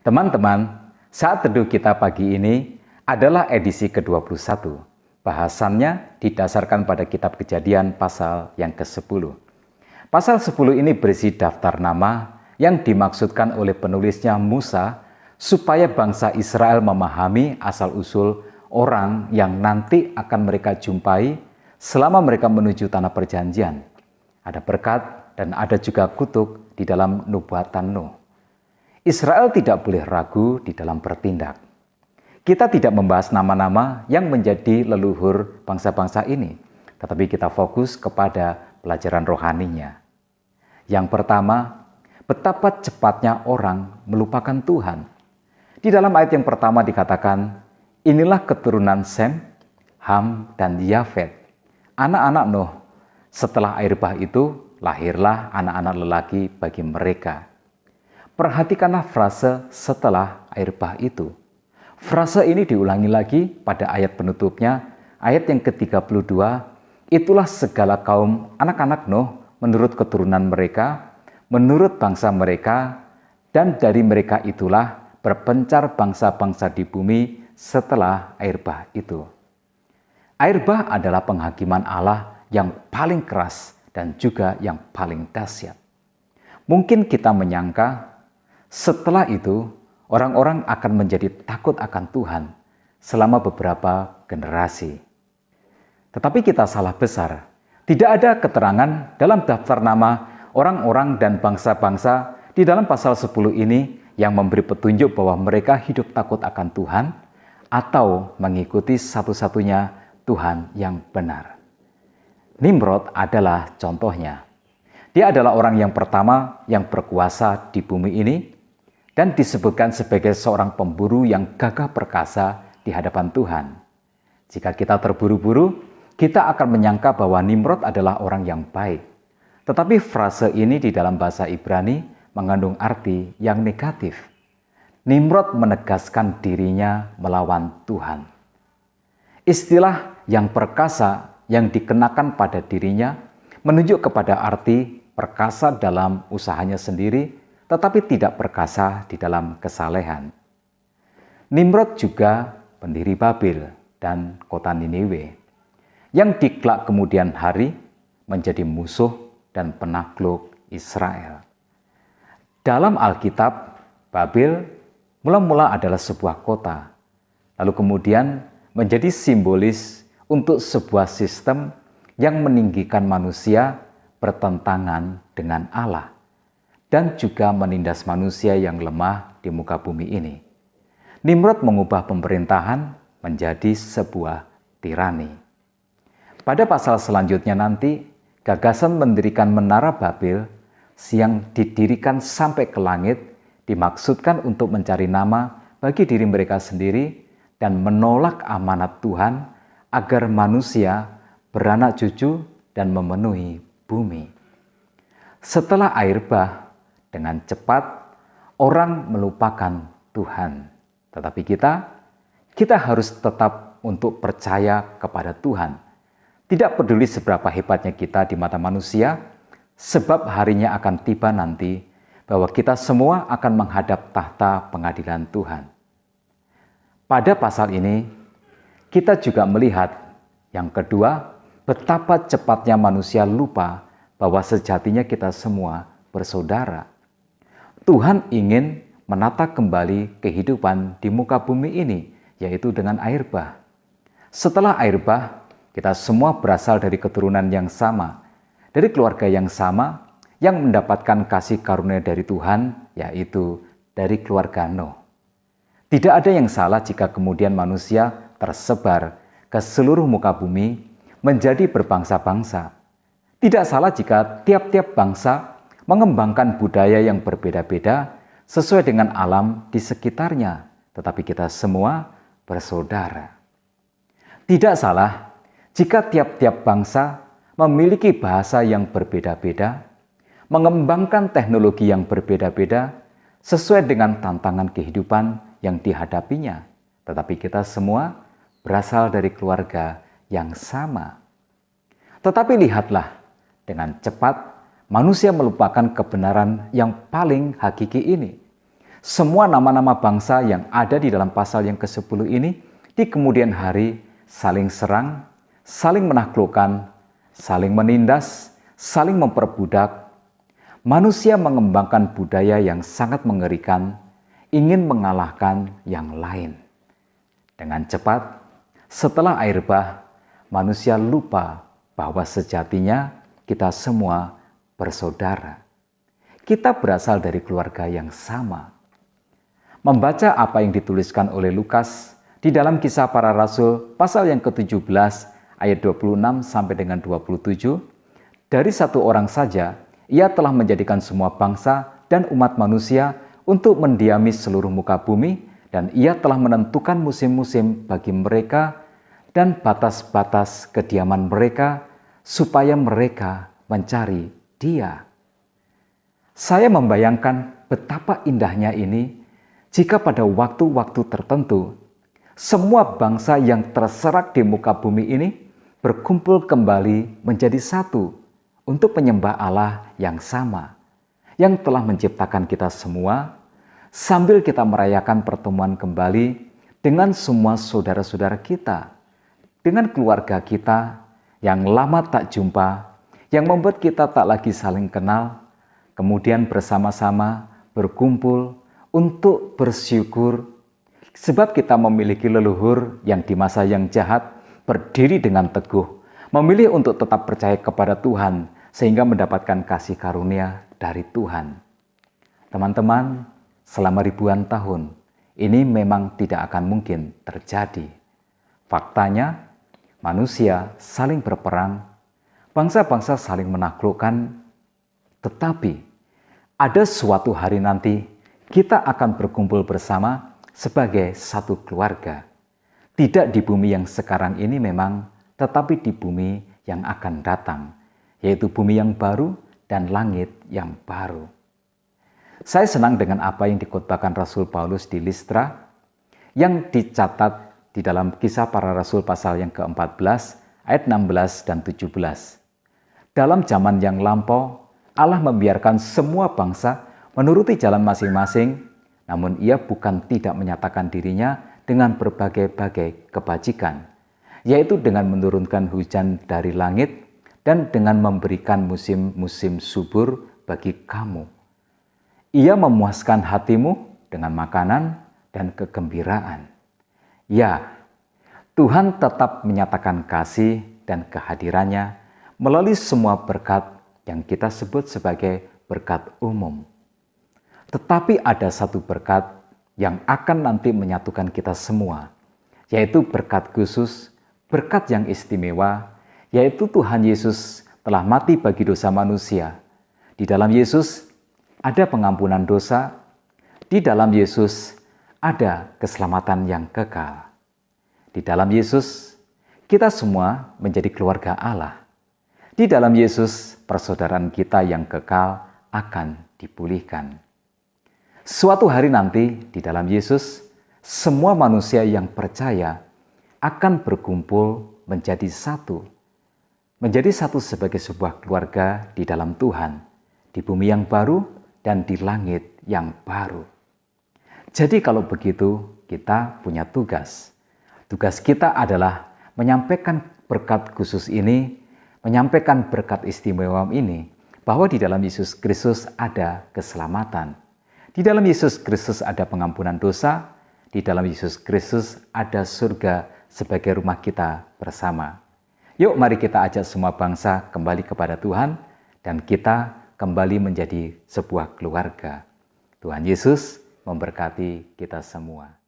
Teman-teman, saat teduh kita pagi ini adalah edisi ke-21. Bahasannya didasarkan pada kitab Kejadian pasal yang ke-10. Pasal 10 ini berisi daftar nama yang dimaksudkan oleh penulisnya Musa supaya bangsa Israel memahami asal-usul orang yang nanti akan mereka jumpai selama mereka menuju tanah perjanjian. Ada berkat dan ada juga kutuk di dalam nubuatan Nuh. Israel tidak boleh ragu di dalam bertindak. Kita tidak membahas nama-nama yang menjadi leluhur bangsa-bangsa ini, tetapi kita fokus kepada pelajaran rohaninya. Yang pertama, betapa cepatnya orang melupakan Tuhan. Di dalam ayat yang pertama dikatakan, inilah keturunan Sem, Ham, dan Yafet, anak-anak Nuh. Setelah air bah itu, lahirlah anak-anak lelaki bagi mereka. Perhatikanlah frase setelah air bah itu. Frase ini diulangi lagi pada ayat penutupnya, ayat yang ke-32, itulah segala kaum anak-anak Nuh menurut keturunan mereka, menurut bangsa mereka, dan dari mereka itulah berpencar bangsa-bangsa di bumi setelah air bah itu. Air bah adalah penghakiman Allah yang paling keras dan juga yang paling dahsyat. Mungkin kita menyangka setelah itu, orang-orang akan menjadi takut akan Tuhan selama beberapa generasi. Tetapi kita salah besar. Tidak ada keterangan dalam daftar nama orang-orang dan bangsa-bangsa di dalam pasal 10 ini yang memberi petunjuk bahwa mereka hidup takut akan Tuhan atau mengikuti satu-satunya Tuhan yang benar. Nimrod adalah contohnya. Dia adalah orang yang pertama yang berkuasa di bumi ini, dan disebutkan sebagai seorang pemburu yang gagah perkasa di hadapan Tuhan. Jika kita terburu-buru, kita akan menyangka bahwa Nimrod adalah orang yang baik. Tetapi frase ini di dalam bahasa Ibrani mengandung arti yang negatif. Nimrod menegaskan dirinya melawan Tuhan. Istilah yang perkasa yang dikenakan pada dirinya menunjuk kepada arti perkasa dalam usahanya sendiri, tetapi tidak perkasa di dalam kesalehan. Nimrod juga pendiri Babel dan kota Niniwe, yang di kelak kemudian hari menjadi musuh dan penakluk Israel. Dalam Alkitab, Babel mula-mula adalah sebuah kota, lalu kemudian menjadi simbolis untuk sebuah sistem yang meninggikan manusia bertentangan dengan Allah, dan juga menindas manusia yang lemah di muka bumi ini. Nimrod mengubah pemerintahan menjadi sebuah tirani. Pada pasal selanjutnya nanti, gagasan mendirikan menara Babel yang didirikan sampai ke langit dimaksudkan untuk mencari nama bagi diri mereka sendiri dan menolak amanat Tuhan agar manusia beranak cucu dan memenuhi bumi. Setelah air bah, dengan cepat orang melupakan Tuhan. Tetapi kita harus tetap untuk percaya kepada Tuhan. Tidak peduli seberapa hebatnya kita di mata manusia, sebab harinya akan tiba nanti bahwa kita semua akan menghadap tahta pengadilan Tuhan. Pada pasal ini, kita juga melihat yang kedua, betapa cepatnya manusia lupa bahwa sejatinya kita semua bersaudara. Tuhan ingin menata kembali kehidupan di muka bumi ini, yaitu dengan air bah. Setelah air bah, kita semua berasal dari keturunan yang sama, dari keluarga yang sama, yang mendapatkan kasih karunia dari Tuhan, yaitu dari keluarga Nuh. Tidak ada yang salah jika kemudian manusia tersebar ke seluruh muka bumi menjadi berbangsa-bangsa. Tidak salah jika tiap-tiap bangsa mengembangkan budaya yang berbeda-beda sesuai dengan alam di sekitarnya, tetapi kita semua bersaudara. Tidak salah jika tiap-tiap bangsa memiliki bahasa yang berbeda-beda, mengembangkan teknologi yang berbeda-beda sesuai dengan tantangan kehidupan yang dihadapinya, tetapi kita semua berasal dari keluarga yang sama. Tetapi lihatlah, dengan cepat manusia melupakan kebenaran yang paling hakiki ini. semua nama-nama bangsa yang ada di dalam pasal yang ke-10 ini di kemudian hari saling serang, saling menaklukkan, saling menindas, saling memperbudak. Manusia mengembangkan budaya yang sangat mengerikan, ingin mengalahkan yang lain. Dengan cepat, setelah air bah, manusia lupa bahwa sejatinya kita semua bersaudara. Kita berasal dari keluarga yang sama. Membaca apa yang dituliskan oleh Lukas di dalam Kisah Para Rasul pasal yang ke-17 ayat 26 sampai dengan 27, dari satu orang saja ia telah menjadikan semua bangsa dan umat manusia untuk mendiami seluruh muka bumi, dan ia telah menentukan musim-musim bagi mereka dan batas-batas kediaman mereka supaya mereka mencari Dia. Saya membayangkan betapa indahnya ini jika pada waktu-waktu tertentu semua bangsa yang terserak di muka bumi ini berkumpul kembali menjadi satu untuk menyembah Allah yang sama, yang telah menciptakan kita semua, sambil kita merayakan pertemuan kembali dengan semua saudara-saudara kita, dengan keluarga kita yang lama tak jumpa, yang membuat kita tak lagi saling kenal, kemudian bersama-sama berkumpul untuk bersyukur, sebab kita memiliki leluhur yang di masa yang jahat berdiri dengan teguh, memilih untuk tetap percaya kepada Tuhan, sehingga mendapatkan kasih karunia dari Tuhan. Teman-teman, selama ribuan tahun, ini memang tidak akan mungkin terjadi. Faktanya, manusia saling berperang, bangsa-bangsa saling menaklukkan, tetapi ada suatu hari nanti kita akan berkumpul bersama sebagai satu keluarga. Tidak di bumi yang sekarang ini memang, tetapi di bumi yang akan datang, yaitu bumi yang baru dan langit yang baru. Saya senang dengan apa yang dikotbahkan Rasul Paulus di Listra, yang dicatat di dalam Kisah Para Rasul pasal yang ke-14, ayat 16 dan 17. Dalam zaman yang lampau, Allah membiarkan semua bangsa menuruti jalan masing-masing, namun Ia bukan tidak menyatakan dirinya dengan berbagai-bagai kebajikan, yaitu dengan menurunkan hujan dari langit dan dengan memberikan musim-musim subur bagi kamu. Ia memuaskan hatimu dengan makanan dan kegembiraan. Ya, Tuhan tetap menyatakan kasih dan kehadirannya melalui semua berkat yang kita sebut sebagai berkat umum. Tetapi ada satu berkat yang akan nanti menyatukan kita semua, yaitu berkat khusus, berkat yang istimewa, yaitu Tuhan Yesus telah mati bagi dosa manusia. Di dalam Yesus ada pengampunan dosa, di dalam Yesus ada keselamatan yang kekal. Di dalam Yesus kita semua menjadi keluarga Allah. Di dalam Yesus persaudaraan kita yang kekal akan dipulihkan. Suatu hari nanti di dalam Yesus, semua manusia yang percaya akan berkumpul menjadi satu. Menjadi satu sebagai sebuah keluarga di dalam Tuhan, di bumi yang baru dan di langit yang baru. Jadi kalau begitu, kita punya tugas. Tugas kita adalah menyampaikan berkat khusus ini, menyampaikan berkat istimewa ini, bahwa di dalam Yesus Kristus ada keselamatan. Di dalam Yesus Kristus ada pengampunan dosa, di dalam Yesus Kristus ada surga sebagai rumah kita bersama. Yuk mari kita ajak semua bangsa kembali kepada Tuhan dan kita kembali menjadi sebuah keluarga. Tuhan Yesus memberkati kita semua.